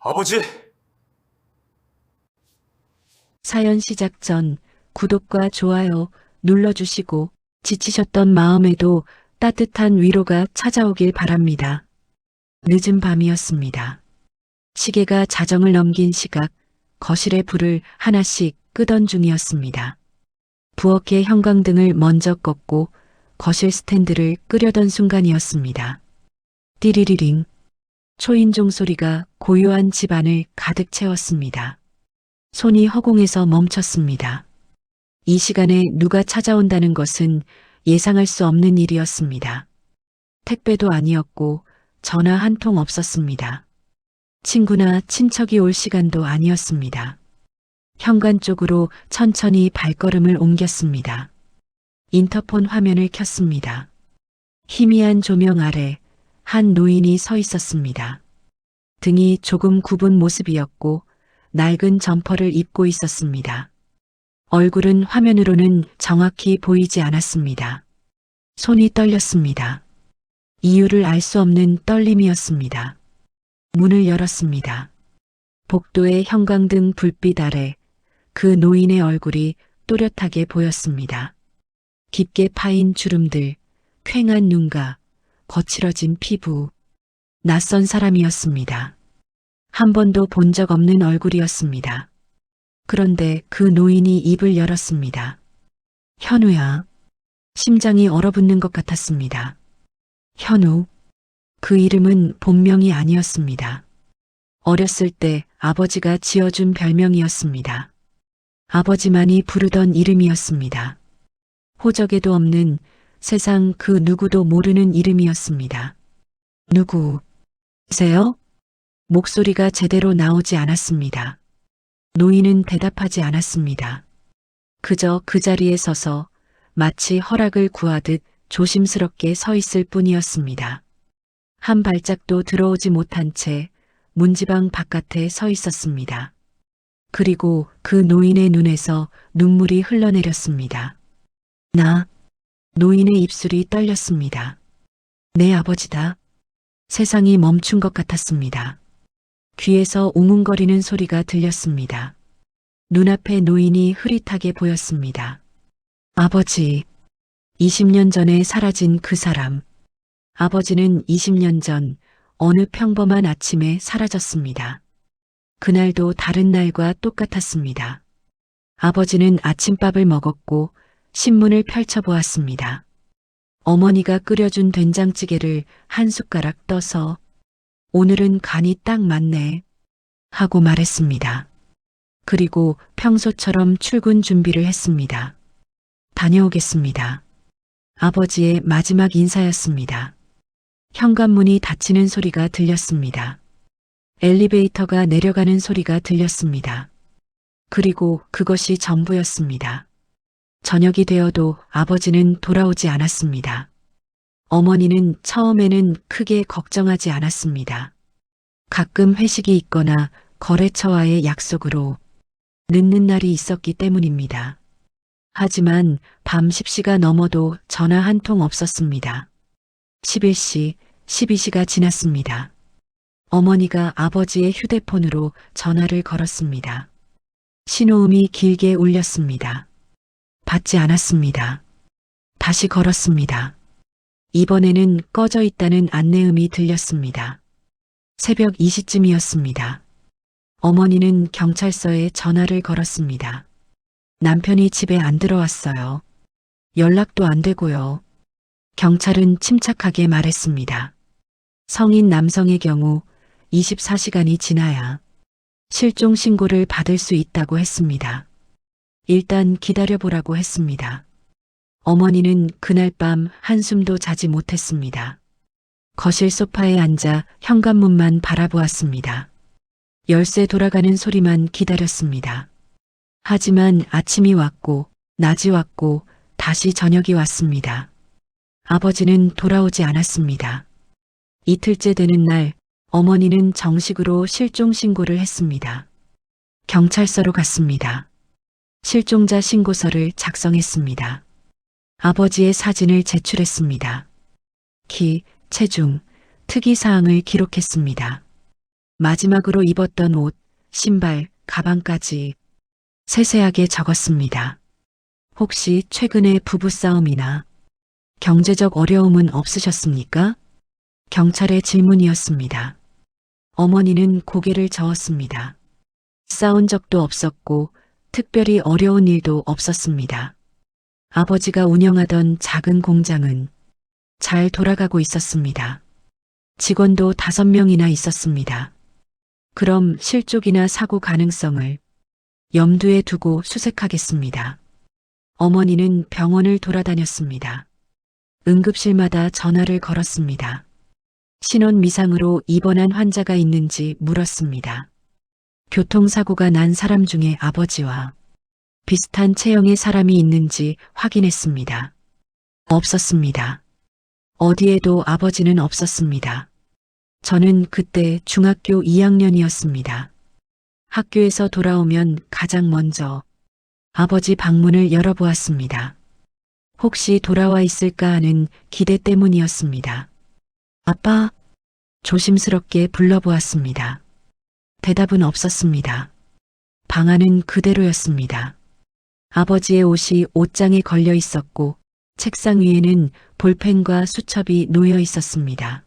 아버지! 사연 시작 전 구독과 좋아요 눌러주시고 지치셨던 마음에도 따뜻한 위로가 찾아오길 바랍니다. 늦은 밤이었습니다. 시계가 자정을 넘긴 시각, 거실의 불을 하나씩 끄던 중이었습니다. 부엌의 형광등을 먼저 껐고 거실 스탠드를 끄려던 순간이었습니다. 띠리리링. 초인종 소리가 고요한 집안을 가득 채웠습니다. 손이 허공에서 멈췄습니다. 이 시간에 누가 찾아온다는 것은 예상할 수 없는 일이었습니다. 택배도 아니었고 전화 한 통 없었습니다. 친구나 친척이 올 시간도 아니었습니다. 현관 쪽으로 천천히 발걸음을 옮겼습니다. 인터폰 화면을 켰습니다. 희미한 조명 아래 한 노인이 서 있었습니다. 등이 조금 굽은 모습이었고 낡은 점퍼를 입고 있었습니다. 얼굴은 화면으로는 정확히 보이지 않았습니다. 손이 떨렸습니다. 이유를 알 수 없는 떨림이었습니다. 문을 열었습니다. 복도의 형광등 불빛 아래 그 노인의 얼굴이 또렷하게 보였습니다. 깊게 파인 주름들, 퀭한 눈가, 거칠어진 피부. 낯선 사람이었습니다. 한 번도 본 적 없는 얼굴이었습니다. 그런데 그 노인이 입을 열었습니다. 현우야. 심장이 얼어붙는 것 같았습니다. 현우. 그 이름은 본명이 아니었습니다. 어렸을 때 아버지가 지어준 별명이었습니다. 아버지만이 부르던 이름이었습니다. 호적에도 없는 세상 그 누구도 모르는 이름이었습니다. 누구세요? 목소리가 제대로 나오지 않았습니다. 노인은 대답하지 않았습니다. 그저 그 자리에 서서 마치 허락을 구하듯 조심스럽게 서 있을 뿐이었습니다. 한 발짝도 들어오지 못한 채 문지방 바깥에 서 있었습니다. 그리고 그 노인의 눈에서 눈물이 흘러내렸습니다. 노인의 입술이 떨렸습니다. 내 아버지다. 세상이 멈춘 것 같았습니다. 귀에서 웅웅거리는 소리가 들렸습니다. 눈앞에 노인이 흐릿하게 보였습니다. 아버지. 20년 전에 사라진 그 사람. 아버지는 20년 전 어느 평범한 아침에 사라졌습니다. 그날도 다른 날과 똑같았습니다. 아버지는 아침밥을 먹었고 신문을 펼쳐보았습니다. 어머니가 끓여준 된장찌개를 한 숟가락 떠서 오늘은 간이 딱 맞네 하고 말했습니다. 그리고 평소처럼 출근 준비를 했습니다. 다녀오겠습니다. 아버지의 마지막 인사였습니다. 현관문이 닫히는 소리가 들렸습니다. 엘리베이터가 내려가는 소리가 들렸습니다. 그리고 그것이 전부였습니다. 저녁이 되어도 아버지는 돌아오지 않았습니다. 어머니는 처음에는 크게 걱정하지 않았습니다. 가끔 회식이 있거나 거래처와의 약속으로 늦는 날이 있었기 때문입니다. 하지만 밤 10시가 넘어도 전화 한 통 없었습니다. 11시, 12시가 지났습니다. 어머니가 아버지의 휴대폰으로 전화를 걸었습니다. 신호음이 길게 울렸습니다. 받지 않았습니다. 다시 걸었습니다. 이번에는 꺼져 있다는 안내음이 들렸습니다. 새벽 2시쯤이었습니다. 어머니는 경찰서에 전화를 걸었습니다. 남편이 집에 안 들어왔어요. 연락도 안 되고요. 경찰은 침착하게 말했습니다. 성인 남성의 경우 24시간이 지나야 실종 신고를 받을 수 있다고 했습니다. 일단 기다려보라고 했습니다. 어머니는 그날 밤 한숨도 자지 못했습니다. 거실 소파에 앉아 현관문만 바라보았습니다. 열쇠 돌아가는 소리만 기다렸습니다. 하지만 아침이 왔고 낮이 왔고 다시 저녁이 왔습니다. 아버지는 돌아오지 않았습니다. 이틀째 되는 날 어머니는 정식으로 실종 신고를 했습니다. 경찰서로 갔습니다. 실종자 신고서를 작성했습니다. 아버지의 사진을 제출했습니다. 키, 체중, 특이사항을 기록했습니다. 마지막으로 입었던 옷, 신발, 가방까지 세세하게 적었습니다. 혹시 최근에 부부싸움이나 경제적 어려움은 없으셨습니까? 경찰의 질문이었습니다. 어머니는 고개를 저었습니다. 싸운 적도 없었고 특별히 어려운 일도 없었습니다. 아버지가 운영하던 작은 공장은 잘 돌아가고 있었습니다. 직원도 5명이나 있었습니다. 그럼 실족이나 사고 가능성을 염두에 두고 수색하겠습니다. 어머니는 병원을 돌아다녔습니다. 응급실마다 전화를 걸었습니다. 신원 미상으로 입원한 환자가 있는지 물었습니다. 교통사고가 난 사람 중에 아버지와 비슷한 체형의 사람이 있는지 확인했습니다. 없었습니다. 어디에도 아버지는 없었습니다. 저는 그때 중학교 2학년이었습니다. 학교에서 돌아오면 가장 먼저 아버지 방문을 열어보았습니다. 혹시 돌아와 있을까 하는 기대 때문이었습니다. 아빠, 조심스럽게 불러보았습니다. 대답은 없었습니다. 방 안은 그대로였습니다. 아버지의 옷이 옷장에 걸려 있었고 책상 위에는 볼펜과 수첩이 놓여 있었습니다.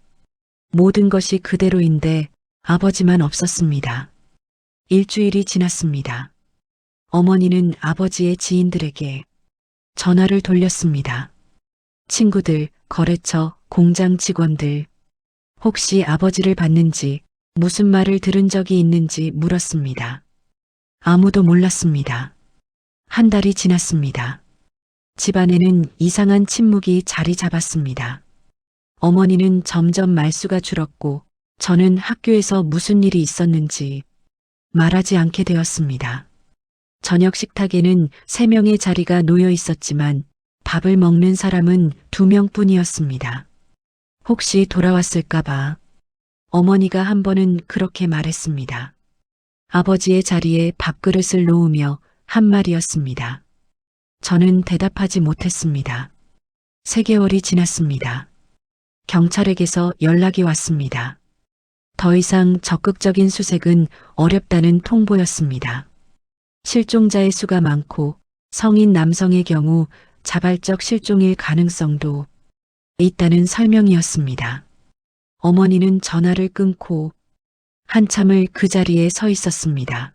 모든 것이 그대로인데 아버지만 없었습니다. 일주일이 지났습니다. 어머니는 아버지의 지인들에게 전화를 돌렸습니다. 친구들, 거래처, 공장 직원들, 혹시 아버지를 봤는지, 무슨 말을 들은 적이 있는지 물었습니다. 아무도 몰랐습니다. 한 달이 지났습니다. 집안에는 이상한 침묵이 자리 잡았습니다. 어머니는 점점 말수가 줄었고 저는 학교에서 무슨 일이 있었는지 말하지 않게 되었습니다. 저녁 식탁에는 3명의 자리가 놓여 있었지만 밥을 먹는 사람은 2명뿐이었습니다. 혹시 돌아왔을까봐 어머니가 한 번은 그렇게 말했습니다. 아버지의 자리에 밥그릇을 놓으며 한 말이었습니다. 저는 대답하지 못했습니다. 3개월이 지났습니다. 경찰에게서 연락이 왔습니다. 더 이상 적극적인 수색은 어렵다는 통보였습니다. 실종자의 수가 많고 성인 남성의 경우 자발적 실종일 가능성도 있다는 설명이었습니다. 어머니는 전화를 끊고 한참을 그 자리에 서 있었습니다.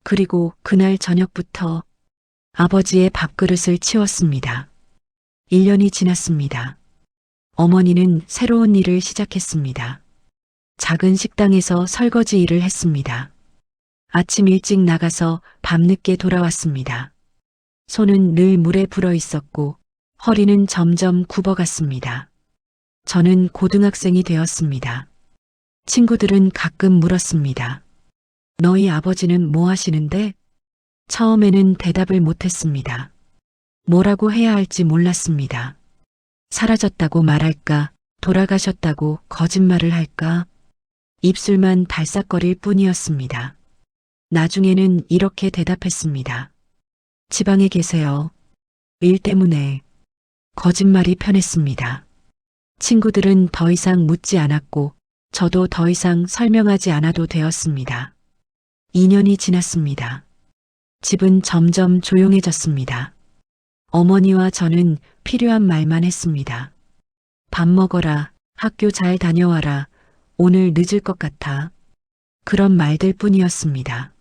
그리고 그날 저녁부터 아버지의 밥그릇을 치웠습니다. 1년이 지났습니다. 어머니는 새로운 일을 시작했습니다. 작은 식당에서 설거지 일을 했습니다. 아침 일찍 나가서 밤늦게 돌아왔습니다. 손은 늘 물에 불어 있었고 허리는 점점 굽어갔습니다. 저는 고등학생이 되었습니다. 친구들은 가끔 물었습니다. 너희 아버지는 뭐 하시는데? 처음에는 대답을 못했습니다. 뭐라고 해야 할지 몰랐습니다. 사라졌다고 말할까? 돌아가셨다고 거짓말을 할까? 입술만 달싹거릴 뿐이었습니다. 나중에는 이렇게 대답했습니다. 지방에 계세요. 일 때문에. 거짓말이 편했습니다. 친구들은 더 이상 묻지 않았고 저도 더 이상 설명하지 않아도 되었습니다. 2년이 지났습니다. 집은 점점 조용해졌습니다. 어머니와 저는 필요한 말만 했습니다. 밥 먹어라, 학교 잘 다녀와라, 오늘 늦을 것 같아. 그런 말들 뿐이었습니다.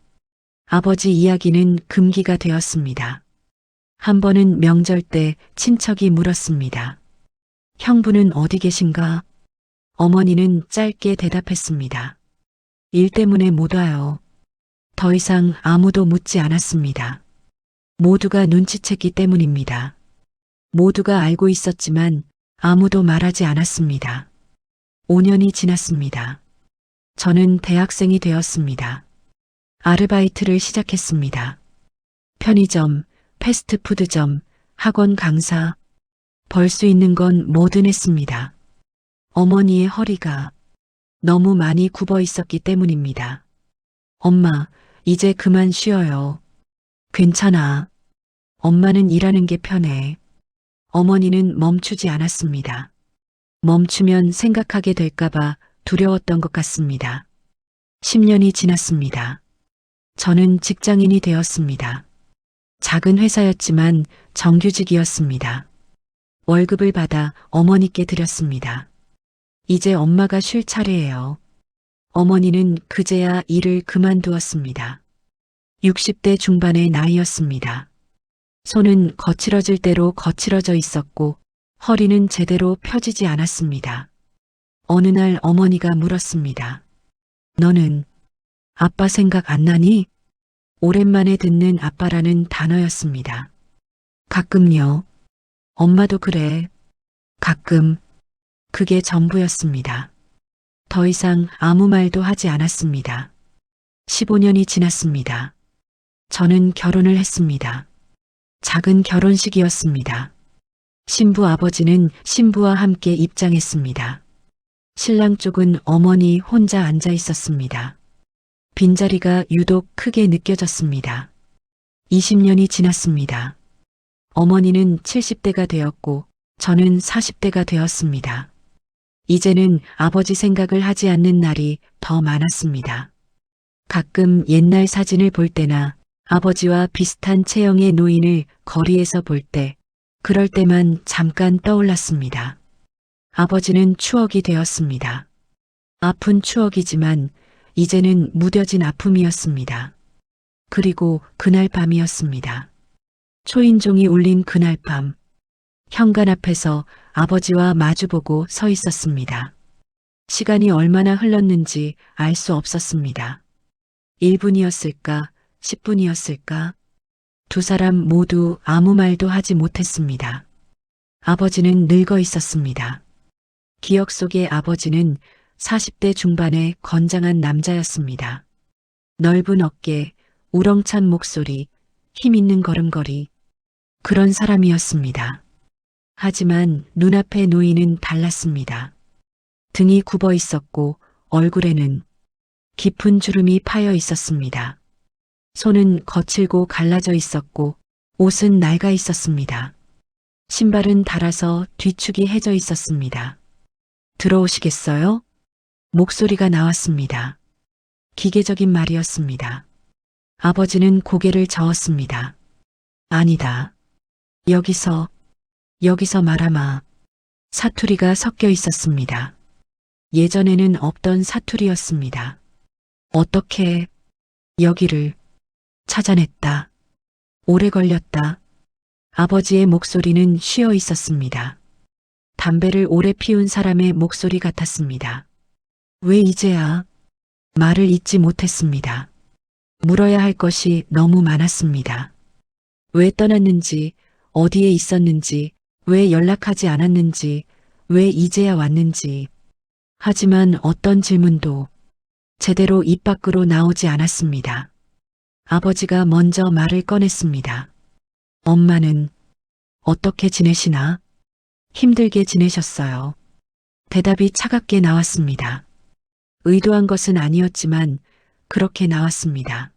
아버지 이야기는 금기가 되었습니다. 한 번은 명절 때 친척이 물었습니다. 형부는 어디 계신가? 어머니는 짧게 대답했습니다. 일 때문에 못 와요. 더 이상 아무도 묻지 않았습니다. 모두가 눈치챘기 때문입니다. 모두가 알고 있었지만 아무도 말하지 않았습니다. 5년이 지났습니다. 저는 대학생이 되었습니다. 아르바이트를 시작했습니다. 편의점, 패스트푸드점, 학원 강사, 벌 수 있는 건 뭐든 했습니다. 어머니의 허리가 너무 많이 굽어 있었기 때문입니다. 엄마, 이제 그만 쉬어요. 괜찮아. 엄마는 일하는 게 편해. 어머니는 멈추지 않았습니다. 멈추면 생각하게 될까봐 두려웠던 것 같습니다. 10년이 지났습니다. 저는 직장인이 되었습니다. 작은 회사였지만 정규직이었습니다. 월급을 받아 어머니께 드렸습니다. 이제 엄마가 쉴 차례예요. 어머니는 그제야 일을 그만두었습니다. 60대 중반의 나이였습니다. 손은 거칠어질 대로 거칠어져 있었고 허리는 제대로 펴지지 않았습니다. 어느 날 어머니가 물었습니다. 너는 아빠 생각 안 나니? 오랜만에 듣는 아빠라는 단어였습니다. 가끔요. 엄마도 그래. 가끔. 그게 전부였습니다. 더 이상 아무 말도 하지 않았습니다. 15년이 지났습니다. 저는 결혼을 했습니다. 작은 결혼식이었습니다. 신부 아버지는 신부와 함께 입장했습니다. 신랑 쪽은 어머니 혼자 앉아 있었습니다. 빈자리가 유독 크게 느껴졌습니다. 20년이 지났습니다. 어머니는 70대가 되었고 저는 40대가 되었습니다. 이제는 아버지 생각을 하지 않는 날이 더 많았습니다. 가끔 옛날 사진을 볼 때나 아버지와 비슷한 체형의 노인을 거리에서 볼 때, 그럴 때만 잠깐 떠올랐습니다. 아버지는 추억이 되었습니다. 아픈 추억이지만 이제는 무뎌진 아픔이었습니다. 그리고 그날 밤이었습니다. 초인종이 울린 그날 밤, 현관 앞에서 아버지와 마주보고 서 있었습니다. 시간이 얼마나 흘렀는지 알 수 없었습니다. 1분이었을까, 10분이었을까? 두 사람 모두 아무 말도 하지 못했습니다. 아버지는 늙어 있었습니다. 기억 속의 아버지는 40대 중반의 건장한 남자였습니다. 넓은 어깨, 우렁찬 목소리, 힘있는 걸음걸이. 그런 사람이었습니다. 하지만 눈앞의 노인은 달랐습니다. 등이 굽어 있었고 얼굴에는 깊은 주름이 파여 있었습니다. 손은 거칠고 갈라져 있었고 옷은 낡아 있었습니다. 신발은 닳아서 뒤축이 해져 있었습니다. 들어오시겠어요? 목소리가 나왔습니다. 기계적인 말이었습니다. 아버지는 고개를 저었습니다. 아니다. 여기서 말아마. 사투리가 섞여 있었습니다. 예전에는 없던 사투리였습니다. 어떻게 여기를 찾아냈다. 오래 걸렸다. 아버지의 목소리는 쉬어 있었습니다. 담배를 오래 피운 사람의 목소리 같았습니다. 왜 이제야? 말을 잇지 못했습니다. 물어야 할 것이 너무 많았습니다. 왜 떠났는지, 어디에 있었는지, 왜 연락하지 않았는지, 왜 이제야 왔는지. 하지만 어떤 질문도 제대로 입 밖으로 나오지 않았습니다. 아버지가 먼저 말을 꺼냈습니다. 엄마는 어떻게 지내시나? 힘들게 지내셨어요. 대답이 차갑게 나왔습니다. 의도한 것은 아니었지만 그렇게 나왔습니다.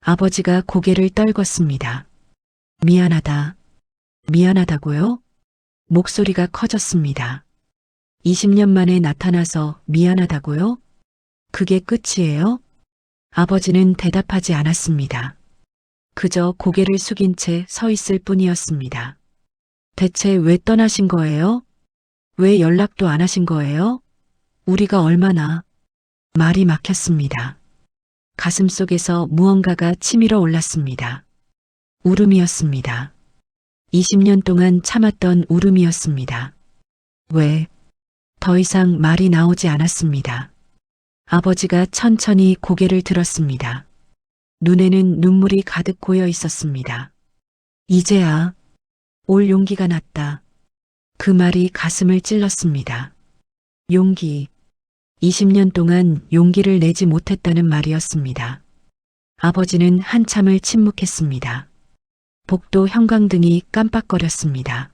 아버지가 고개를 떨궜습니다. 미안하다. 미안하다고요? 목소리가 커졌습니다. 20년 만에 나타나서 미안하다고요? 그게 끝이에요? 아버지는 대답하지 않았습니다. 그저 고개를 숙인 채 서 있을 뿐이었습니다. 대체 왜 떠나신 거예요? 왜 연락도 안 하신 거예요? 우리가 얼마나... 말이 막혔습니다. 가슴 속에서 무언가가 치밀어 올랐습니다. 울음이었습니다. 20년 동안 참았던 울음이었습니다. 왜? 더 이상 말이 나오지 않았습니다. 아버지가 천천히 고개를 들었습니다. 눈에는 눈물이 가득 고여 있었습니다. 이제야 올 용기가 났다. 그 말이 가슴을 찔렀습니다. 용기. 20년 동안 용기를 내지 못했다는 말이었습니다. 아버지는 한참을 침묵했습니다. 복도 형광등이 깜빡거렸습니다.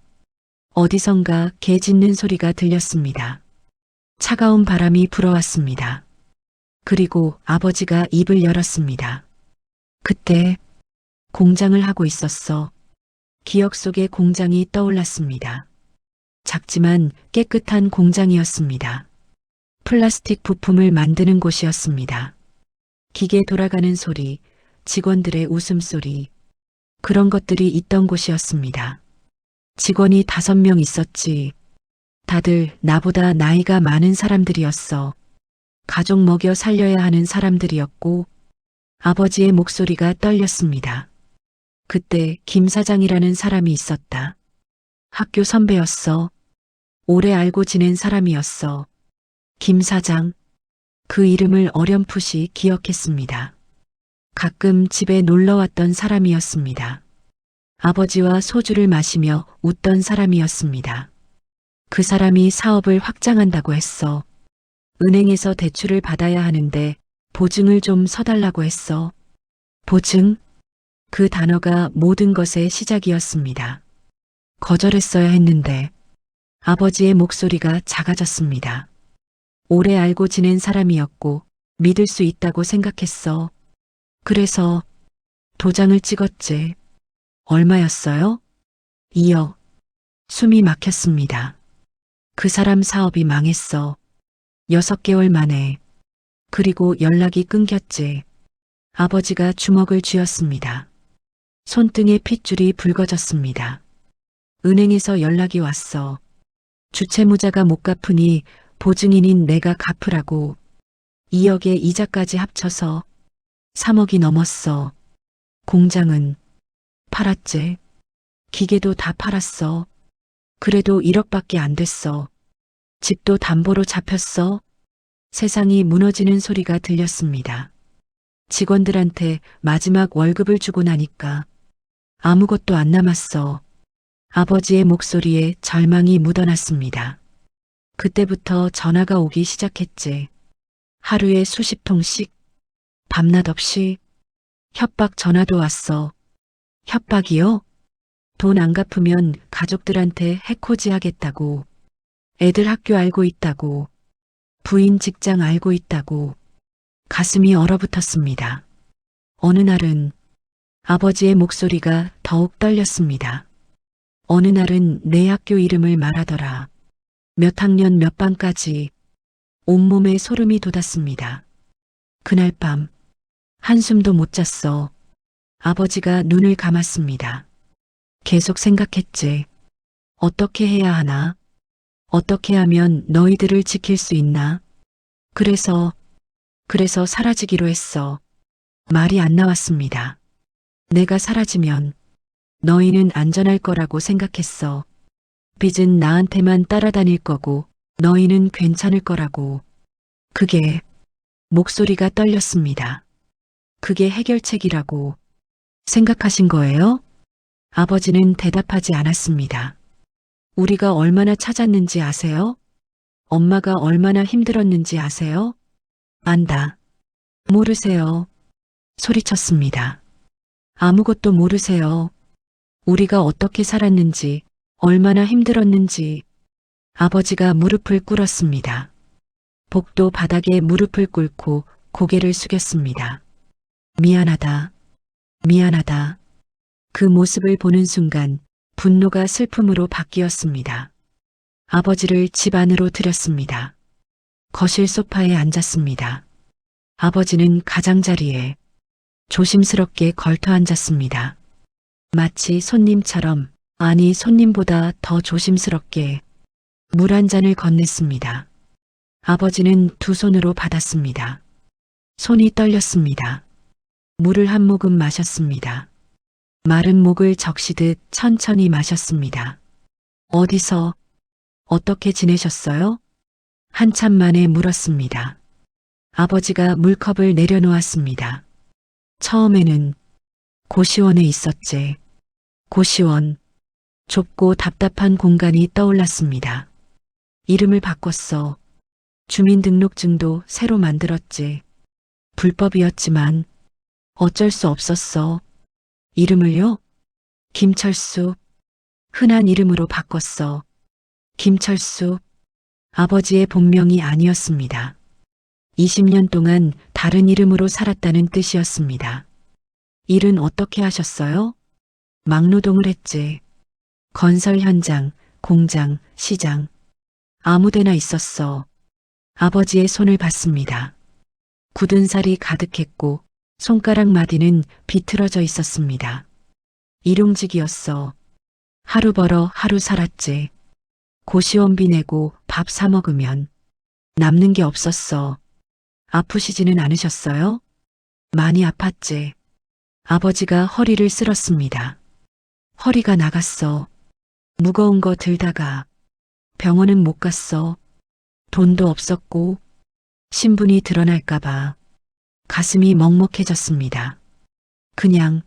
어디선가 개 짖는 소리가 들렸습니다. 차가운 바람이 불어왔습니다. 그리고 아버지가 입을 열었습니다. 그때 공장을 하고 있었어. 기억 속의 공장이 떠올랐습니다. 작지만 깨끗한 공장이었습니다. 플라스틱 부품을 만드는 곳이었습니다. 기계 돌아가는 소리, 직원들의 웃음소리, 그런 것들이 있던 곳이었습니다. 직원이 5명 있었지. 다들 나보다 나이가 많은 사람들이었어. 가족 먹여 살려야 하는 사람들이었고 아버지의 목소리가 떨렸습니다. 그때 김 사장이라는 사람이 있었다. 학교 선배였어. 오래 알고 지낸 사람이었어. 김 사장. 그 이름을 어렴풋이 기억했습니다. 가끔 집에 놀러 왔던 사람이었습니다. 아버지와 소주를 마시며 웃던 사람이었습니다. 그 사람이 사업을 확장한다고 했어. 은행에서 대출을 받아야 하는데 보증을 좀 서달라고 했어. 보증? 그 단어가 모든 것의 시작이었습니다. 거절했어야 했는데 아버지의 목소리가 작아졌습니다. 오래 알고 지낸 사람이었고 믿을 수 있다고 생각했어. 그래서 도장을 찍었지. 얼마였어요? 2억. 숨이 막혔습니다. 그 사람 사업이 망했어. 6개월 만에. 그리고 연락이 끊겼지. 아버지가 주먹을 쥐었습니다. 손등에 핏줄이 붉어졌습니다. 은행에서 연락이 왔어. 주채무자가 못 갚으니 보증인인 내가 갚으라고. 2억에 이자까지 합쳐서 3억이 넘었어. 공장은 팔았지. 기계도 다 팔았어. 그래도 1억밖에 안 됐어. 집도 담보로 잡혔어. 세상이 무너지는 소리가 들렸습니다. 직원들한테 마지막 월급을 주고 나니까 아무것도 안 남았어. 아버지의 목소리에 절망이 묻어났습니다. 그때부터 전화가 오기 시작했지. 하루에 수십 통씩, 밤낮 없이 협박 전화도 왔어. 협박이요? 돈 안 갚으면 가족들한테 해코지 하겠다고. 애들 학교 알고 있다고. 부인 직장 알고 있다고. 가슴이 얼어붙었습니다. 어느 날은 아버지의 목소리가 더욱 떨렸습니다. 어느 날은 내 학교 이름을 말하더라. 몇 학년 몇 반까지. 온몸에 소름이 돋았습니다. 그날 밤 한숨도 못 잤어. 아버지가 눈을 감았습니다. 계속 생각했지. 어떻게 해야 하나? 어떻게 하면 너희들을 지킬 수 있나? 그래서 사라지기로 했어. 말이 안 나왔습니다. 내가 사라지면 너희는 안전할 거라고 생각했어. 빚은 나한테만 따라다닐 거고 너희는 괜찮을 거라고. 그게 목소리가 떨렸습니다. 그게 해결책이라고 생각하신 거예요? 아버지는 대답하지 않았습니다. 우리가 얼마나 찾았는지 아세요? 엄마가 얼마나 힘들었는지 아세요? 안다. 모르세요. 소리쳤습니다. 아무것도 모르세요. 우리가 어떻게 살았는지, 얼마나 힘들었는지. 아버지가 무릎을 꿇었습니다. 복도 바닥에 무릎을 꿇고 고개를 숙였습니다. 미안하다. 미안하다. 그 모습을 보는 순간 분노가 슬픔으로 바뀌었습니다. 아버지를 집 안으로 들였습니다. 거실 소파에 앉았습니다. 아버지는 가장자리에 조심스럽게 걸터 앉았습니다. 마치 손님처럼, 아니 손님보다 더 조심스럽게 물 한 잔을 건넸습니다. 아버지는 두 손으로 받았습니다. 손이 떨렸습니다. 물을 한 모금 마셨습니다. 마른 목을 적시듯 천천히 마셨습니다. 어디서, 어떻게 지내셨어요? 한참 만에 물었습니다. 아버지가 물컵을 내려놓았습니다. 처음에는 고시원에 있었지. 고시원. 좁고 답답한 공간이 떠올랐습니다. 이름을 바꿨어. 주민등록증도 새로 만들었지. 불법이었지만 어쩔 수 없었어. 이름을요? 김철수. 흔한 이름으로 바꿨어. 김철수. 아버지의 본명이 아니었습니다. 20년 동안 다른 이름으로 살았다는 뜻이었습니다. 일은 어떻게 하셨어요? 막노동을 했지. 건설 현장, 공장, 시장. 아무데나 있었어. 아버지의 손을 받습니다. 굳은 살이 가득했고 손가락 마디는 비틀어져 있었습니다. 일용직이었어. 하루 벌어 하루 살았지. 고시원비 내고 밥 사 먹으면 남는 게 없었어. 아프시지는 않으셨어요? 많이 아팠지. 아버지가 허리를 쓸었습니다. 허리가 나갔어. 무거운 거 들다가 병원은 못 갔어. 돈도 없었고 신분이 드러날까봐 가슴이 먹먹해졌습니다. 그냥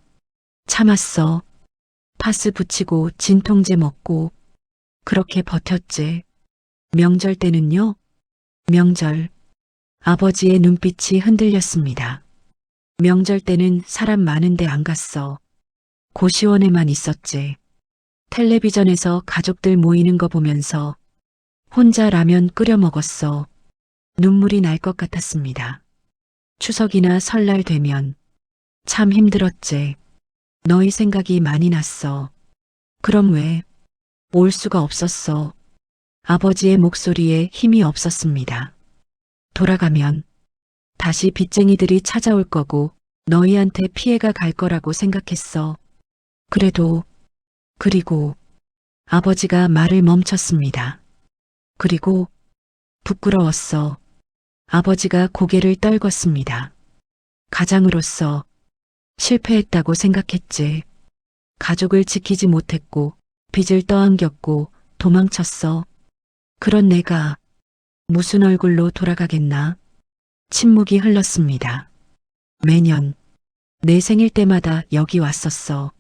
참았어. 파스 붙이고 진통제 먹고 그렇게 버텼지. 명절 때는요? 명절. 아버지의 눈빛이 흔들렸습니다. 명절 때는 사람 많은데 안 갔어. 고시원에만 있었지. 텔레비전에서 가족들 모이는 거 보면서 혼자 라면 끓여 먹었어. 눈물이 날 것 같았습니다. 추석이나 설날 되면 참 힘들었지. 너희 생각이 많이 났어. 그럼 왜? 올 수가 없었어. 아버지의 목소리에 힘이 없었습니다. 돌아가면 다시 빚쟁이들이 찾아올 거고 너희한테 피해가 갈 거라고 생각했어. 그리고 아버지가 말을 멈췄습니다. 그리고 부끄러웠어. 아버지가 고개를 떨궜습니다. 가장으로서 실패했다고 생각했지. 가족을 지키지 못했고 빚을 떠안겼고 도망쳤어. 그런 내가 무슨 얼굴로 돌아가겠나? 침묵이 흘렀습니다. 매년 내 생일 때마다 여기 왔었어.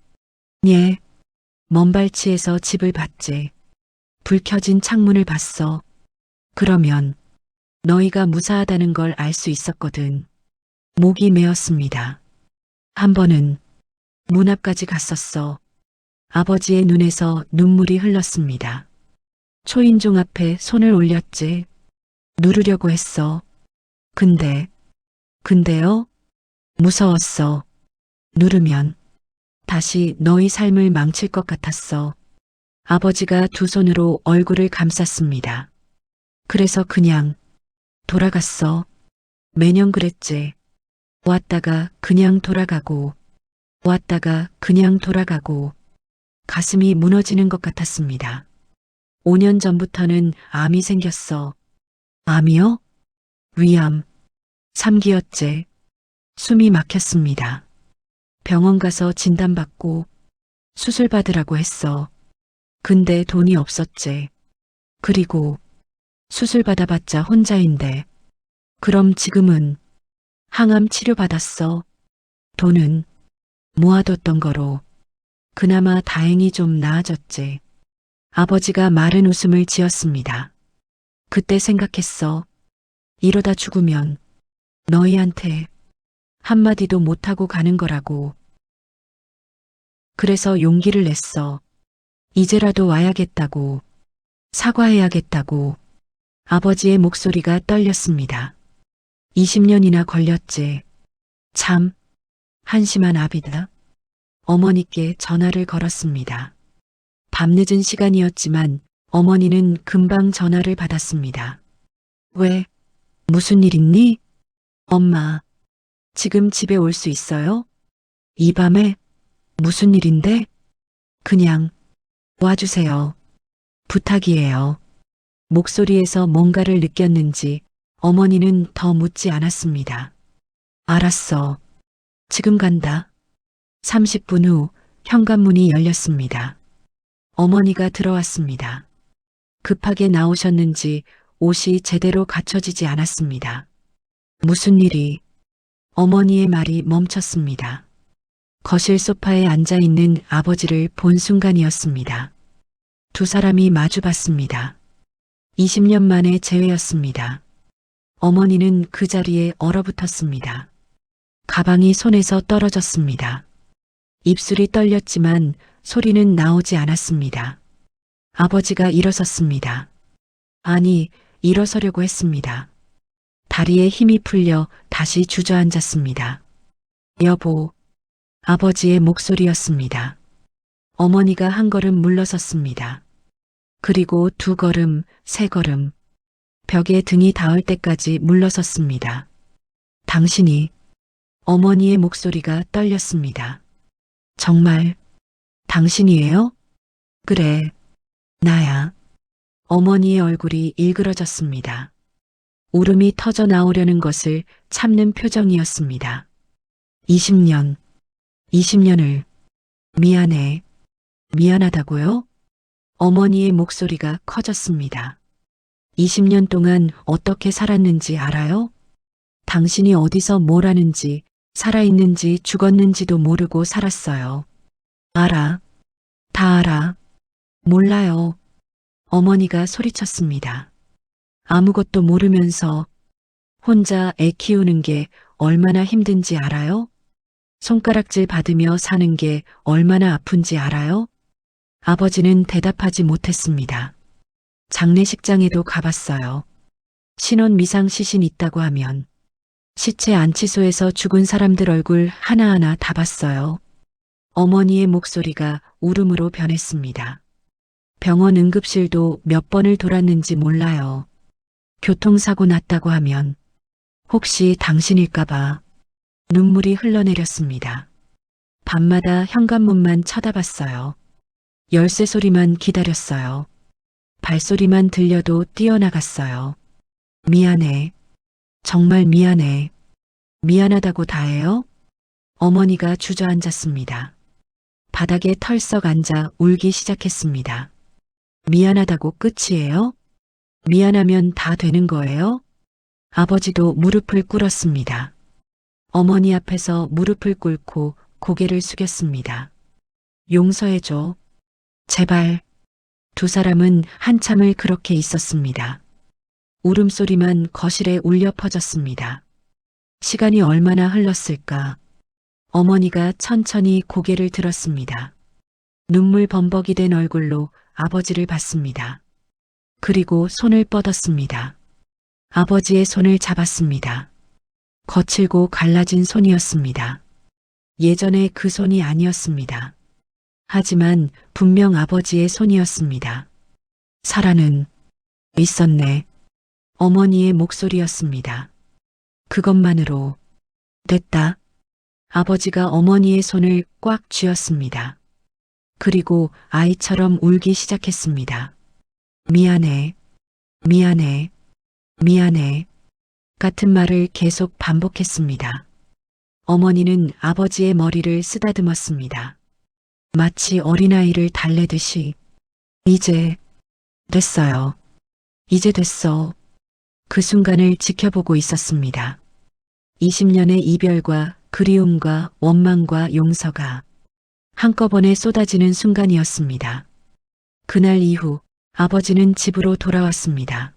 예, 먼 발치에서 집을 봤지. 불 켜진 창문을 봤어. 그러면 너희가 무사하다는 걸 알 수 있었거든. 목이 메었습니다. 한 번은 문 앞까지 갔었어. 아버지의 눈에서 눈물이 흘렀습니다. 초인종 앞에 손을 올렸지. 누르려고 했어. 근데요? 무서웠어. 누르면 다시 너희 삶을 망칠 것 같았어. 아버지가 두 손으로 얼굴을 감쌌습니다. 그래서 그냥 돌아갔어. 매년 그랬지. 왔다가 그냥 돌아가고, 왔다가 그냥 돌아가고, 가슴이 무너지는 것 같았습니다. 5년 전부터는 암이 생겼어. 암이요? 위암. 3기였지. 숨이 막혔습니다. 병원 가서 진단받고 수술 받으라고 했어. 근데 돈이 없었지. 그리고 수술 받아봤자 혼자인데. 그럼 지금은 항암 치료 받았어. 돈은 모아뒀던 거로 그나마 다행히 좀 나아졌지. 아버지가 마른 웃음을 지었습니다. 그때 생각했어. 이러다 죽으면 너희한테 한마디도 못하고 가는 거라고. 그래서 용기를 냈어. 이제라도 와야겠다고. 사과해야겠다고. 아버지의 목소리가 떨렸습니다. 20년이나 걸렸지. 참 한심한 아비다. 어머니께 전화를 걸었습니다. 밤늦은 시간이었지만 어머니는 금방 전화를 받았습니다. 왜? 무슨 일 있니? 엄마, 지금 집에 올 수 있어요? 이 밤에? 무슨 일인데? 그냥 와주세요. 부탁이에요. 목소리에서 뭔가를 느꼈는지 어머니는 더 묻지 않았습니다. 알았어. 지금 간다. 30분 후 현관문이 열렸습니다. 어머니가 들어왔습니다. 급하게 나오셨는지 옷이 제대로 갖춰지지 않았습니다. 무슨 일이? 어머니의 말이 멈췄습니다. 거실 소파에 앉아 있는 아버지를 본 순간이었습니다. 두 사람이 마주 봤습니다. 20년 만의 재회였습니다. 어머니는 그 자리에 얼어붙었습니다. 가방이 손에서 떨어졌습니다. 입술이 떨렸지만 소리는 나오지 않았습니다. 아버지가 일어섰습니다. 아니, 일어서려고 했습니다. 다리에 힘이 풀려 다시 주저앉았습니다. 여보, 아버지의 목소리였습니다. 어머니가 한 걸음 물러섰습니다. 그리고 두 걸음, 세 걸음, 벽에 등이 닿을 때까지 물러섰습니다. 당신이 어머니의 목소리가 떨렸습니다. 정말 당신이에요? 그래, 나야. 어머니의 얼굴이 일그러졌습니다. 울음이 터져 나오려는 것을 참는 표정이었습니다. 20년, 20년을 미안해, 미안하다고요? 어머니의 목소리가 커졌습니다. 20년 동안 어떻게 살았는지 알아요? 당신이 어디서 뭘 하는지, 살아있는지 죽었는지도 모르고 살았어요. 알아. 다 알아. 몰라요. 어머니가 소리쳤습니다. 아무것도 모르면서 혼자 애 키우는 게 얼마나 힘든지 알아요? 손가락질 받으며 사는 게 얼마나 아픈지 알아요? 아버지는 대답하지 못했습니다. 장례식장에도 가봤어요. 신혼 미상 시신 있다고 하면 시체 안치소에서 죽은 사람들 얼굴 하나하나 다 봤어요. 어머니의 목소리가 울음으로 변했습니다. 병원 응급실도 몇 번을 돌았는지 몰라요. 교통사고 났다고 하면 혹시 당신일까봐 눈물이 흘러내렸습니다. 밤마다 현관문만 쳐다봤어요. 열쇠 소리만 기다렸어요. 발소리만 들려도 뛰어나갔어요. 미안해. 정말 미안해. 미안하다고 다 해요? 어머니가 주저앉았습니다. 바닥에 털썩 앉아 울기 시작했습니다. 미안하다고 끝이에요? 미안하면 다 되는 거예요? 아버지도 무릎을 꿇었습니다. 어머니 앞에서 무릎을 꿇고 고개를 숙였습니다. 용서해줘. 제발. 두 사람은 한참을 그렇게 있었습니다. 울음소리만 거실에 울려 퍼졌습니다. 시간이 얼마나 흘렀을까? 어머니가 천천히 고개를 들었습니다. 눈물 범벅이 된 얼굴로 아버지를 봤습니다. 그리고 손을 뻗었습니다. 아버지의 손을 잡았습니다. 거칠고 갈라진 손이었습니다. 예전의 그 손이 아니었습니다. 하지만 분명 아버지의 손이었습니다. 살아는 있었네. 어머니의 목소리였습니다. 그것만으로 됐다. 아버지가 어머니의 손을 꽉 쥐었습니다. 그리고 아이처럼 울기 시작했습니다. 미안해, 미안해, 미안해. 같은 말을 계속 반복했습니다. 어머니는 아버지의 머리를 쓰다듬었습니다. 마치 어린아이를 달래듯이 이제 됐어요. 이제 됐어. 그 순간을 지켜보고 있었습니다. 20년의 이별과 그리움과 원망과 용서가 한꺼번에 쏟아지는 순간이었습니다. 그날 이후 아버지는 집으로 돌아왔습니다.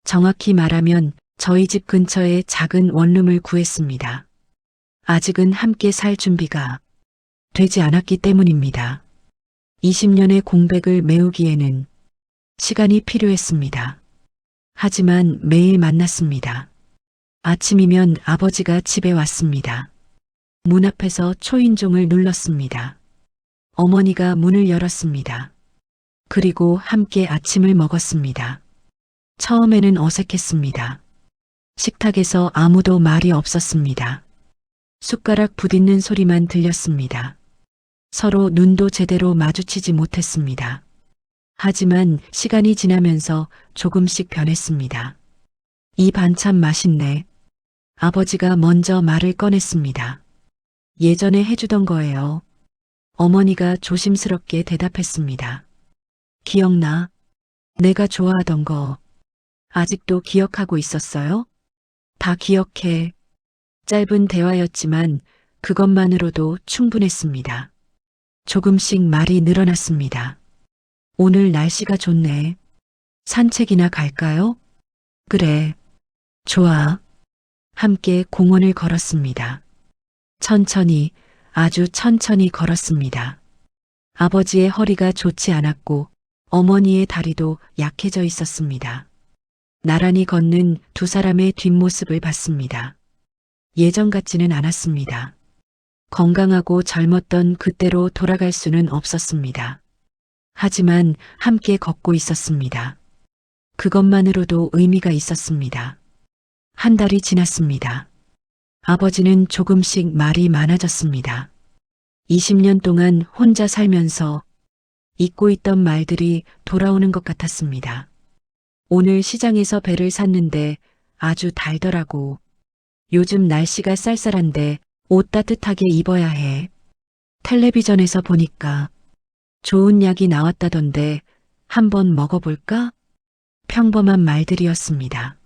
정확히 말하면 저희 집 근처에 작은 원룸을 구했습니다. 아직은 함께 살 준비가 되지 않았기 때문입니다. 20년의 공백을 메우기에는 시간이 필요했습니다. 하지만 매일 만났습니다. 아침이면 아버지가 집에 왔습니다. 문 앞에서 초인종을 눌렀습니다. 어머니가 문을 열었습니다. 그리고 함께 아침을 먹었습니다. 처음에는 어색했습니다. 식탁에서 아무도 말이 없었습니다. 숟가락 부딪는 소리만 들렸습니다. 서로 눈도 제대로 마주치지 못했습니다. 하지만 시간이 지나면서 조금씩 변했습니다. 이 반찬 맛있네. 아버지가 먼저 말을 꺼냈습니다. 예전에 해주던 거예요. 어머니가 조심스럽게 대답했습니다. 기억나? 내가 좋아하던 거. 아직도 기억하고 있었어요? 다 기억해. 짧은 대화였지만 그것만으로도 충분했습니다. 조금씩 말이 늘어났습니다. 오늘 날씨가 좋네. 산책이나 갈까요? 그래. 좋아. 함께 공원을 걸었습니다. 천천히, 아주 천천히 걸었습니다. 아버지의 허리가 좋지 않았고 어머니의 다리도 약해져 있었습니다. 나란히 걷는 두 사람의 뒷모습을 봤습니다. 예전 같지는 않았습니다. 건강하고 젊었던 그때로 돌아갈 수는 없었습니다. 하지만 함께 걷고 있었습니다. 그것만으로도 의미가 있었습니다. 한 달이 지났습니다. 아버지는 조금씩 말이 많아졌습니다. 20년 동안 혼자 살면서 잊고 있던 말들이 돌아오는 것 같았습니다. 오늘 시장에서 배를 샀는데 아주 달더라고. 요즘 날씨가 쌀쌀한데 옷 따뜻하게 입어야 해. 텔레비전에서 보니까 좋은 약이 나왔다던데 한번 먹어볼까? 평범한 말들이었습니다.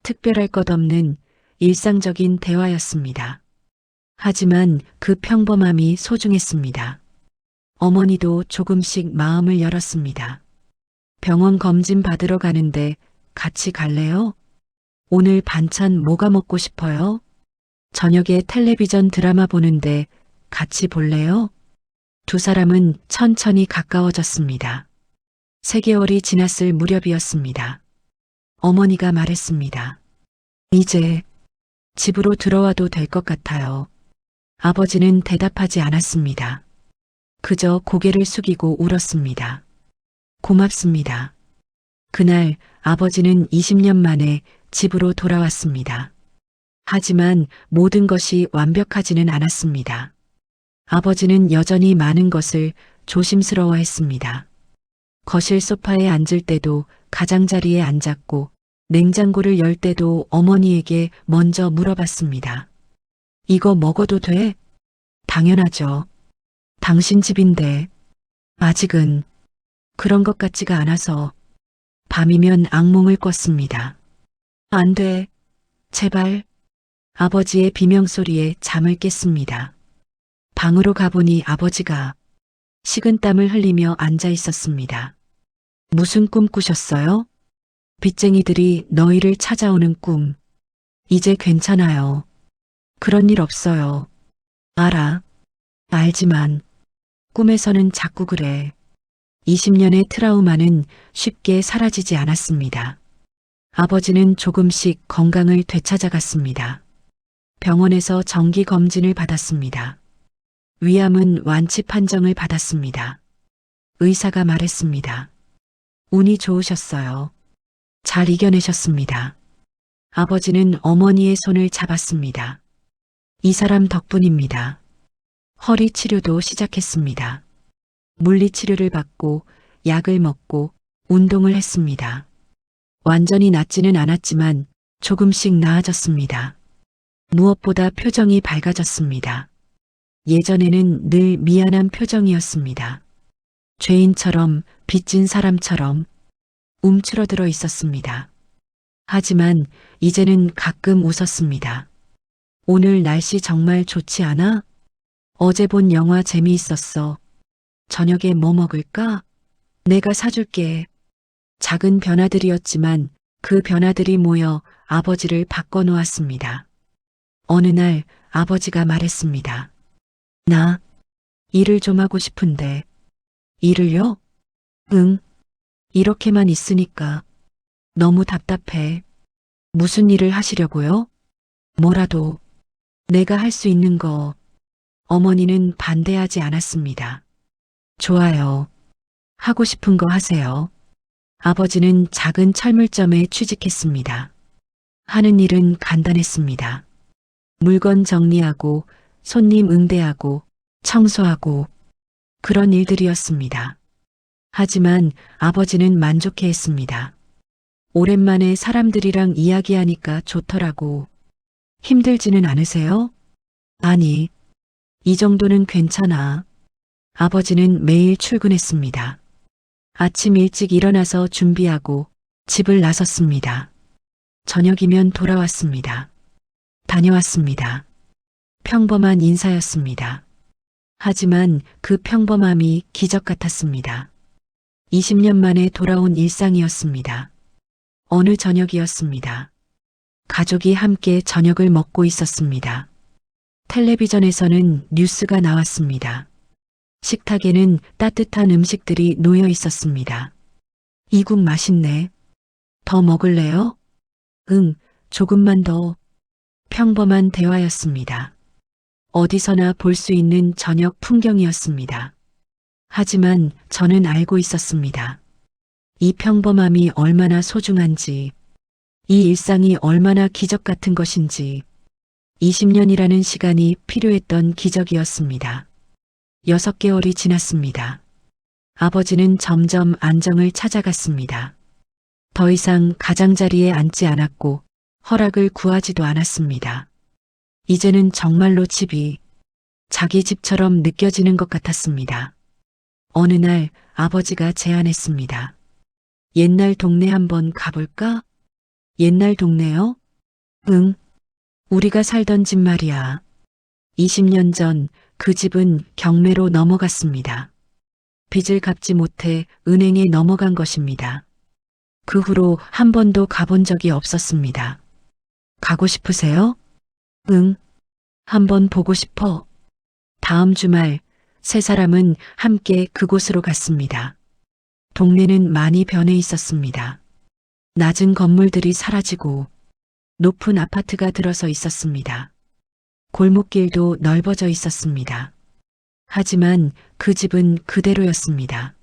특별할 것 없는 일상적인 대화였습니다. 하지만 그 평범함이 소중했습니다. 어머니도 조금씩 마음을 열었습니다. 병원 검진 받으러 가는데 같이 갈래요? 오늘 반찬 뭐가 먹고 싶어요? 저녁에 텔레비전 드라마 보는데 같이 볼래요? 두 사람은 천천히 가까워졌습니다. 3개월이 지났을 무렵이었습니다. 어머니가 말했습니다. 이제 집으로 들어와도 될 것 같아요. 아버지는 대답하지 않았습니다. 그저 고개를 숙이고 울었습니다. 고맙습니다. 그날 아버지는 20년 만에 집으로 돌아왔습니다. 하지만 모든 것이 완벽하지는 않았습니다. 아버지는 여전히 많은 것을 조심스러워했습니다. 거실 소파에 앉을 때도 가장자리에 앉았고 냉장고를 열 때도 어머니에게 먼저 물어봤습니다. 이거 먹어도 돼? 당연하죠. 당신 집인데. 아직은 그런 것 같지가 않아서 밤이면 악몽을 꿨습니다. 안 돼. 제발. 아버지의 비명소리에 잠을 깼습니다. 방으로 가보니 아버지가 식은땀을 흘리며 앉아 있었습니다. 무슨 꿈 꾸셨어요? 빚쟁이들이 너희를 찾아오는 꿈. 이제 괜찮아요. 그런 일 없어요. 알아. 알지만 꿈에서는 자꾸 그래. 20년의 트라우마는 쉽게 사라지지 않았습니다. 아버지는 조금씩 건강을 되찾아갔습니다. 병원에서 정기 검진을 받았습니다. 위암은 완치 판정을 받았습니다. 의사가 말했습니다. 운이 좋으셨어요. 잘 이겨내셨습니다. 아버지는 어머니의 손을 잡았습니다. 이 사람 덕분입니다. 허리 치료도 시작했습니다. 물리 치료를 받고 약을 먹고 운동을 했습니다. 완전히 낫지는 않았지만 조금씩 나아졌습니다. 무엇보다 표정이 밝아졌습니다. 예전에는 늘 미안한 표정이었습니다. 죄인처럼 빚진 사람처럼 움츠러들어 있었습니다. 하지만 이제는 가끔 웃었습니다. 오늘 날씨 정말 좋지 않아? 어제 본 영화 재미있었어. 저녁에 뭐 먹을까? 내가 사줄게. 작은 변화들이었지만 그 변화들이 모여 아버지를 바꿔놓았습니다. 어느 날 아버지가 말했습니다. 나 일을 좀 하고 싶은데. 일을요? 응. 이렇게만 있으니까 너무 답답해. 무슨 일을 하시려고요? 뭐라도 내가 할 수 있는 거. 어머니는 반대하지 않았습니다. 좋아요. 하고 싶은 거 하세요. 아버지는 작은 철물점에 취직했습니다. 하는 일은 간단했습니다. 물건 정리하고 손님 응대하고 청소하고 그런 일들이었습니다. 하지만 아버지는 만족해했습니다. 오랜만에 사람들이랑 이야기하니까 좋더라고. 힘들지는 않으세요? 아니, 이 정도는 괜찮아. 아버지는 매일 출근했습니다. 아침 일찍 일어나서 준비하고 집을 나섰습니다. 저녁이면 돌아왔습니다. 다녀왔습니다. 평범한 인사였습니다. 하지만 그 평범함이 기적 같았습니다. 20년 만에 돌아온 일상이었습니다. 어느 저녁이었습니다. 가족이 함께 저녁을 먹고 있었습니다. 텔레비전에서는 뉴스가 나왔습니다. 식탁에는 따뜻한 음식들이 놓여 있었습니다. 이 국 맛있네. 더 먹을래요? 응, 조금만 더. 평범한 대화였습니다. 어디서나 볼 수 있는 저녁 풍경이었습니다. 하지만 저는 알고 있었습니다. 이 평범함이 얼마나 소중한지, 이 일상이 얼마나 기적 같은 것인지, 20년이라는 시간이 필요했던 기적이었습니다. 6개월이 지났습니다. 아버지는 점점 안정을 찾아갔습니다. 더 이상 가장자리에 앉지 않았고 허락을 구하지도 않았습니다. 이제는 정말로 집이 자기 집처럼 느껴지는 것 같았습니다. 어느 날 아버지가 제안했습니다. 옛날 동네 한번 가볼까? 옛날 동네요? 응. 우리가 살던 집 말이야. 20년 전 그 집은 경매로 넘어갔습니다. 빚을 갚지 못해 은행에 넘어간 것입니다. 그 후로 한 번도 가본 적이 없었습니다. 가고 싶으세요? 응. 한번 보고 싶어. 다음 주말 세 사람은 함께 그곳으로 갔습니다. 동네는 많이 변해 있었습니다. 낮은 건물들이 사라지고 높은 아파트가 들어서 있었습니다. 골목길도 넓어져 있었습니다. 하지만 그 집은 그대로였습니다.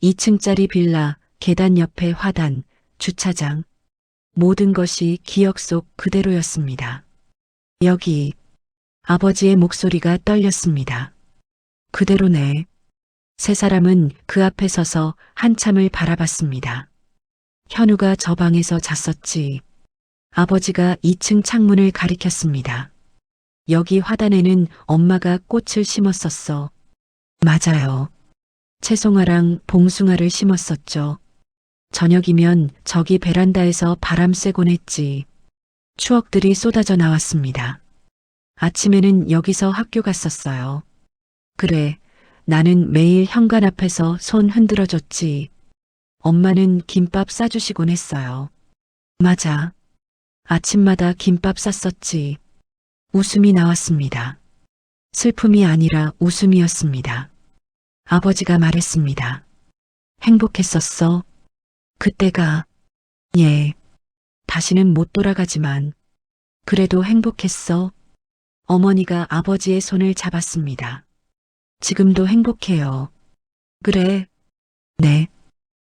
2층짜리 빌라, 계단 옆에 화단, 주차장, 모든 것이 기억 속 그대로였습니다. 여기 아버지의 목소리가 떨렸습니다. 그대로네. 세 사람은 그 앞에 서서 한참을 바라봤습니다. 현우가 저 방에서 잤었지. 아버지가 2층 창문을 가리켰습니다. 여기 화단에는 엄마가 꽃을 심었었어. 맞아요. 채송화랑 봉숭아를 심었었죠. 저녁이면 저기 베란다에서 바람 쐬곤 했지. 추억들이 쏟아져 나왔습니다. 아침에는 여기서 학교 갔었어요. 그래, 나는 매일 현관 앞에서 손 흔들어 줬지. 엄마는 김밥 싸주시곤 했어요. 맞아. 아침마다 김밥 쌌었지. 웃음이 나왔습니다. 슬픔이 아니라 웃음이었습니다. 아버지가 말했습니다. 행복했었어. 그때가, 예, 다시는 못 돌아가지만, 그래도 행복했어. 어머니가 아버지의 손을 잡았습니다. 지금도 행복해요. 그래. 네.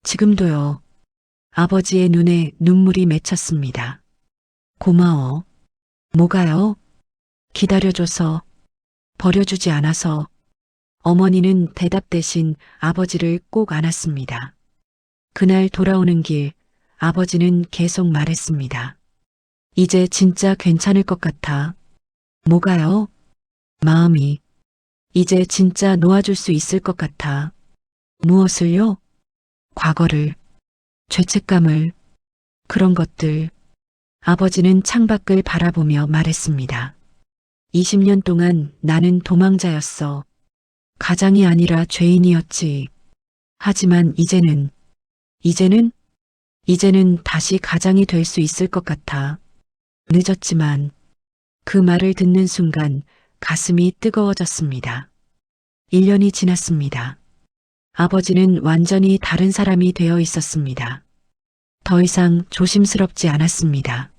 지금도요. 아버지의 눈에 눈물이 맺혔습니다. 고마워. 뭐가요? 기다려줘서, 버려주지 않아서. 어머니는 대답 대신 아버지를 꼭 안았습니다. 그날 돌아오는 길, 아버지는 계속 말했습니다. 이제 진짜 괜찮을 것 같아. 뭐가요? 마음이. 이제 진짜 놓아줄 수 있을 것 같아. 무엇을요? 과거를, 죄책감을, 그런 것들. 아버지는 창밖을 바라보며 말했습니다. 20년 동안 나는 도망자였어. 가장이 아니라 죄인이었지. 하지만 이제는 다시 가장이 될 수 있을 것 같아. 늦었지만 그 말을 듣는 순간 가슴이 뜨거워졌습니다. 1년이 지났습니다. 아버지는 완전히 다른 사람이 되어 있었습니다. 더 이상 조심스럽지 않았습니다.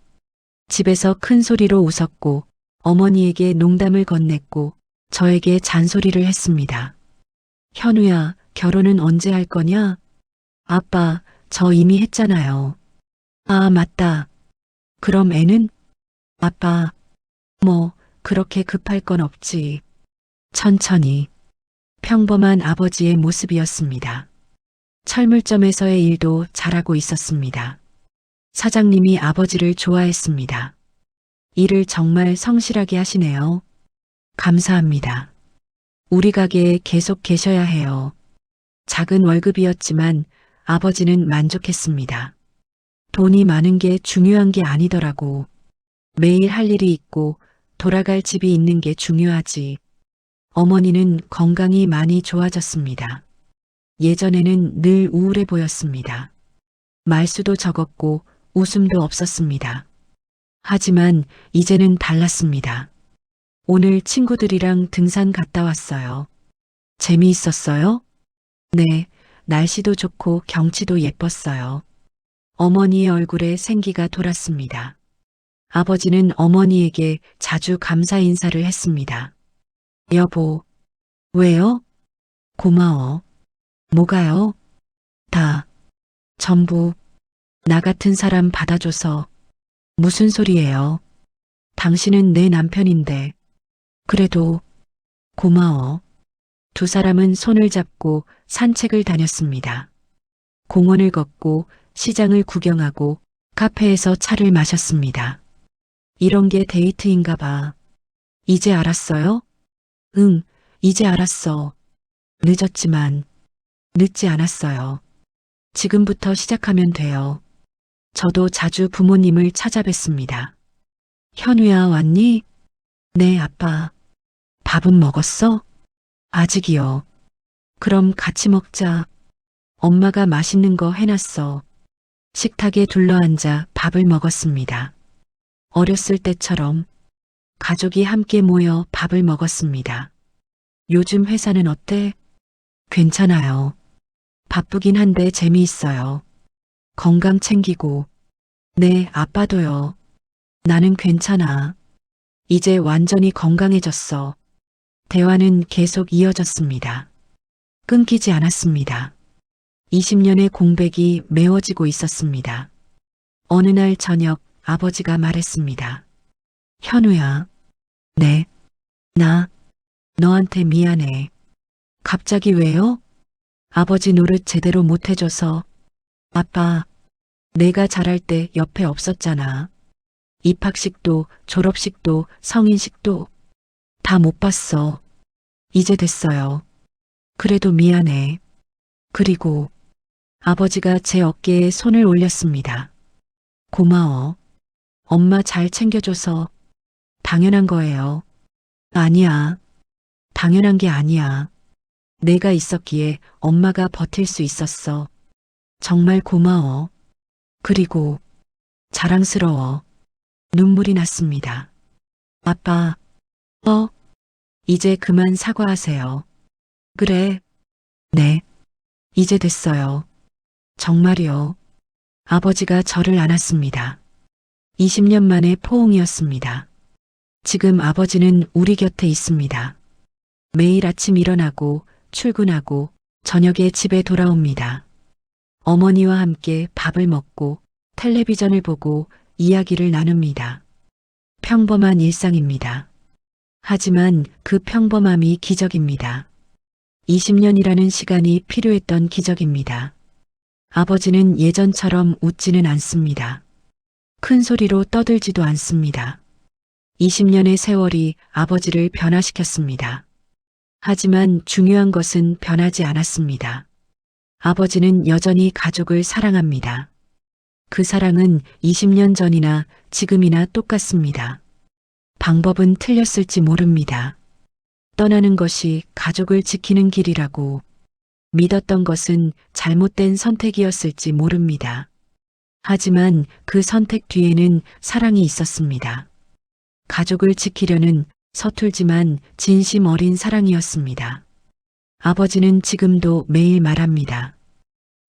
집에서 큰 소리로 웃었고 어머니에게 농담을 건넸고 저에게 잔소리를 했습니다. 현우야, 결혼은 언제 할 거냐? 아빠, 저 이미 했잖아요. 아, 맞다. 그럼 애는? 아빠, 뭐, 그렇게 급할 건 없지. 천천히. 평범한 아버지의 모습이었습니다. 철물점에서의 일도 잘하고 있었습니다. 사장님이 아버지를 좋아했습니다. 일을 정말 성실하게 하시네요. 감사합니다. 우리 가게에 계속 계셔야 해요. 작은 월급이었지만 아버지는 만족했습니다. 돈이 많은 게 중요한 게 아니더라고. 매일 할 일이 있고 돌아갈 집이 있는 게 중요하지. 어머니는 건강이 많이 좋아졌습니다. 예전에는 늘 우울해 보였습니다. 말수도 적었고 웃음도 없었습니다. 하지만 이제는 달랐습니다. 오늘 친구들이랑 등산 갔다 왔어요. 재미있었어요? 네, 날씨도 좋고 경치도 예뻤어요. 어머니의 얼굴에 생기가 돌았습니다. 아버지는 어머니에게 자주 감사 인사를 했습니다. 여보, 왜요? 고마워. 뭐가요? 다, 전부, 나 같은 사람 받아줘서. 무슨 소리예요? 당신은 내 남편인데. 그래도 고마워. 두 사람은 손을 잡고 산책을 다녔습니다. 공원을 걷고 시장을 구경하고 카페에서 차를 마셨습니다. 이런 게 데이트인가 봐. 이제 알았어요? 응, 이제 알았어. 늦었지만 늦지 않았어요. 지금부터 시작하면 돼요. 저도 자주 부모님을 찾아뵙습니다. 현우야, 왔니? 네, 아빠. 밥은 먹었어? 아직이요. 그럼 같이 먹자. 엄마가 맛있는 거 해놨어. 식탁에 둘러앉아 밥을 먹었습니다. 어렸을 때처럼 가족이 함께 모여 밥을 먹었습니다. 요즘 회사는 어때? 괜찮아요. 바쁘긴 한데 재미있어요. 건강 챙기고. 네, 아빠도요. 나는 괜찮아. 이제 완전히 건강해졌어. 대화는 계속 이어졌습니다. 끊기지 않았습니다. 20년의 공백이 메워지고 있었습니다. 어느 날 저녁 아버지가 말했습니다. 현우야. 네. 나 너한테 미안해. 갑자기 왜요? 아버지 노릇 제대로 못해줘서. 아빠, 내가 자랄 때 옆에 없었잖아. 입학식도 졸업식도 성인식도 다 못 봤어. 이제 됐어요. 그래도 미안해. 그리고 아버지가 제 어깨에 손을 올렸습니다. 고마워. 엄마 잘 챙겨줘서 당연한 거예요. 아니야. 당연한 게 아니야. 내가 있었기에 엄마가 버틸 수 있었어. 정말 고마워. 그리고 자랑스러워. 눈물이 났습니다. 아빠, 이제 그만 사과하세요. 그래. 네. 이제 됐어요. 정말이요. 아버지가 저를 안았습니다. 20년 만에 포옹이었습니다. 지금 아버지는 우리 곁에 있습니다. 매일 아침 일어나고 출근하고 저녁에 집에 돌아옵니다. 어머니와 함께 밥을 먹고 텔레비전을 보고 이야기를 나눕니다. 평범한 일상입니다. 하지만 그 평범함이 기적입니다. 20년이라는 시간이 필요했던 기적입니다. 아버지는 예전처럼 웃지는 않습니다. 큰 소리로 떠들지도 않습니다. 20년의 세월이 아버지를 변화시켰습니다. 하지만 중요한 것은 변하지 않았습니다. 아버지는 여전히 가족을 사랑합니다. 그 사랑은 20년 전이나 지금이나 똑같습니다. 방법은 틀렸을지 모릅니다. 떠나는 것이 가족을 지키는 길이라고 믿었던 것은 잘못된 선택이었을지 모릅니다. 하지만 그 선택 뒤에는 사랑이 있었습니다. 가족을 지키려는 서툴지만 진심 어린 사랑이었습니다. 아버지는 지금도 매일 말합니다.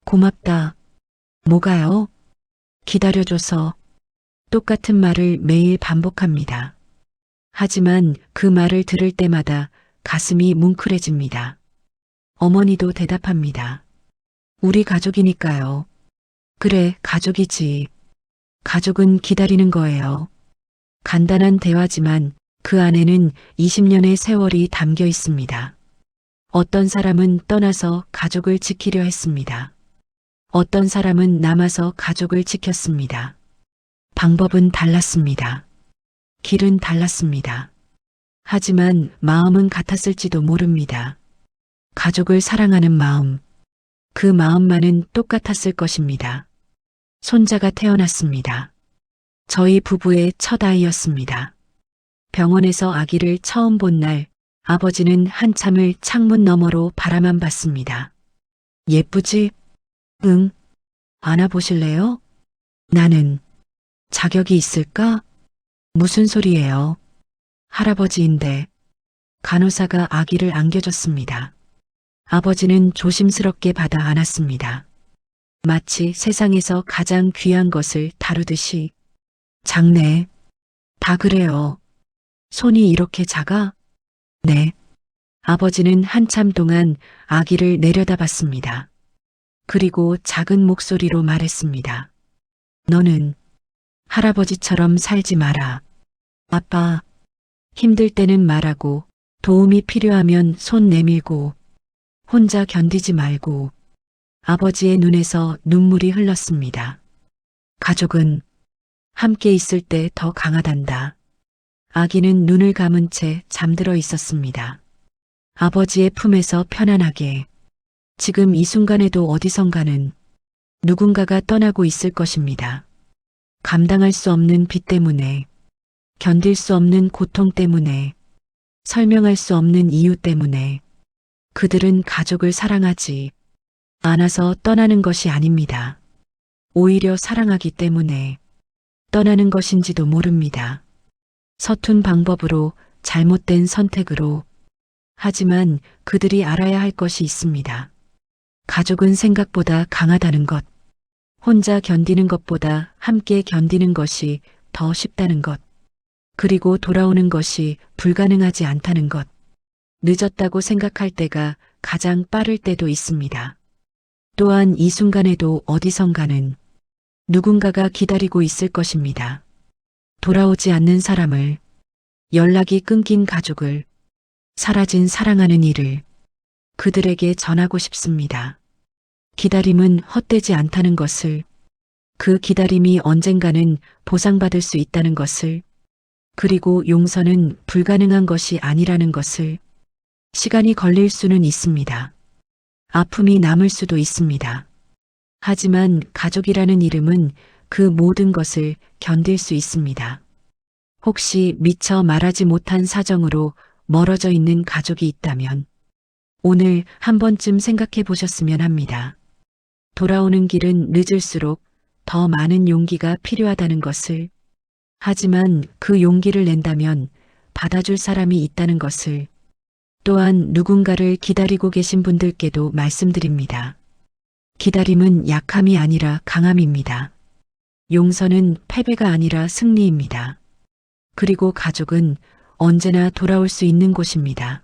고맙다. 뭐가요? 기다려줘서. 똑같은 말을 매일 반복합니다. 하지만 그 말을 들을 때마다 가슴이 뭉클해집니다. 어머니도 대답합니다. 우리 가족이니까요. 그래, 가족이지. 가족은 기다리는 거예요. 간단한 대화지만 그 안에는 20년의 세월이 담겨 있습니다. 어떤 사람은 떠나서 가족을 지키려 했습니다. 어떤 사람은 남아서 가족을 지켰습니다. 방법은 달랐습니다. 길은 달랐습니다. 하지만 마음은 같았을지도 모릅니다. 가족을 사랑하는 마음, 그 마음만은 똑같았을 것입니다. 손자가 태어났습니다. 저희 부부의 첫 아이였습니다. 병원에서 아기를 처음 본 날, 아버지는 한참을 창문 너머로 바라만 봤습니다. 예쁘지? 응. 안아보실래요? 나는 자격이 있을까? 무슨 소리예요? 할아버지인데. 간호사가 아기를 안겨줬습니다. 아버지는 조심스럽게 받아 안았습니다. 마치 세상에서 가장 귀한 것을 다루듯이. 작네. 다 그래요. 손이 이렇게 작아? 네. 아버지는 한참 동안 아기를 내려다봤습니다. 그리고 작은 목소리로 말했습니다. 너는 할아버지처럼 살지 마라. 아빠, 힘들 때는 말하고, 도움이 필요하면 손 내밀고, 혼자 견디지 말고, 아버지의 눈에서 눈물이 흘렀습니다. 가족은 함께 있을 때 더 강하단다. 아기는 눈을 감은 채 잠들어 있었습니다. 아버지의 품에서 편안하게, 지금 이 순간에도 어디선가는 누군가가 떠나고 있을 것입니다. 감당할 수 없는 빚 때문에, 견딜 수 없는 고통 때문에, 설명할 수 없는 이유 때문에, 그들은 가족을 사랑하지 않아서 떠나는 것이 아닙니다. 오히려 사랑하기 때문에 떠나는 것인지도 모릅니다. 서툰 방법으로, 잘못된 선택으로. 하지만 그들이 알아야 할 것이 있습니다. 가족은 생각보다 강하다는 것. 혼자 견디는 것보다 함께 견디는 것이 더 쉽다는 것. 그리고 돌아오는 것이 불가능하지 않다는 것. 늦었다고 생각할 때가 가장 빠를 때도 있습니다. 또한 이 순간에도 어디선가는 누군가가 기다리고 있을 것입니다. 돌아오지 않는 사람을, 연락이 끊긴 가족을, 사라진 사랑하는 이를 그들에게 전하고 싶습니다. 기다림은 헛되지 않다는 것을, 그 기다림이 언젠가는 보상받을 수 있다는 것을, 그리고 용서는 불가능한 것이 아니라는 것을. 시간이 걸릴 수는 있습니다. 아픔이 남을 수도 있습니다. 하지만 가족이라는 이름은 그 모든 것을 견딜 수 있습니다. 혹시 미처 말하지 못한 사정으로 멀어져 있는 가족이 있다면 오늘 한 번쯤 생각해 보셨으면 합니다. 돌아오는 길은 늦을수록 더 많은 용기가 필요하다는 것을, 하지만 그 용기를 낸다면 받아줄 사람이 있다는 것을, 또한 누군가를 기다리고 계신 분들께도 말씀드립니다. 기다림은 약함이 아니라 강함입니다. 용서는 패배가 아니라 승리입니다. 그리고 가족은 언제나 돌아올 수 있는 곳입니다.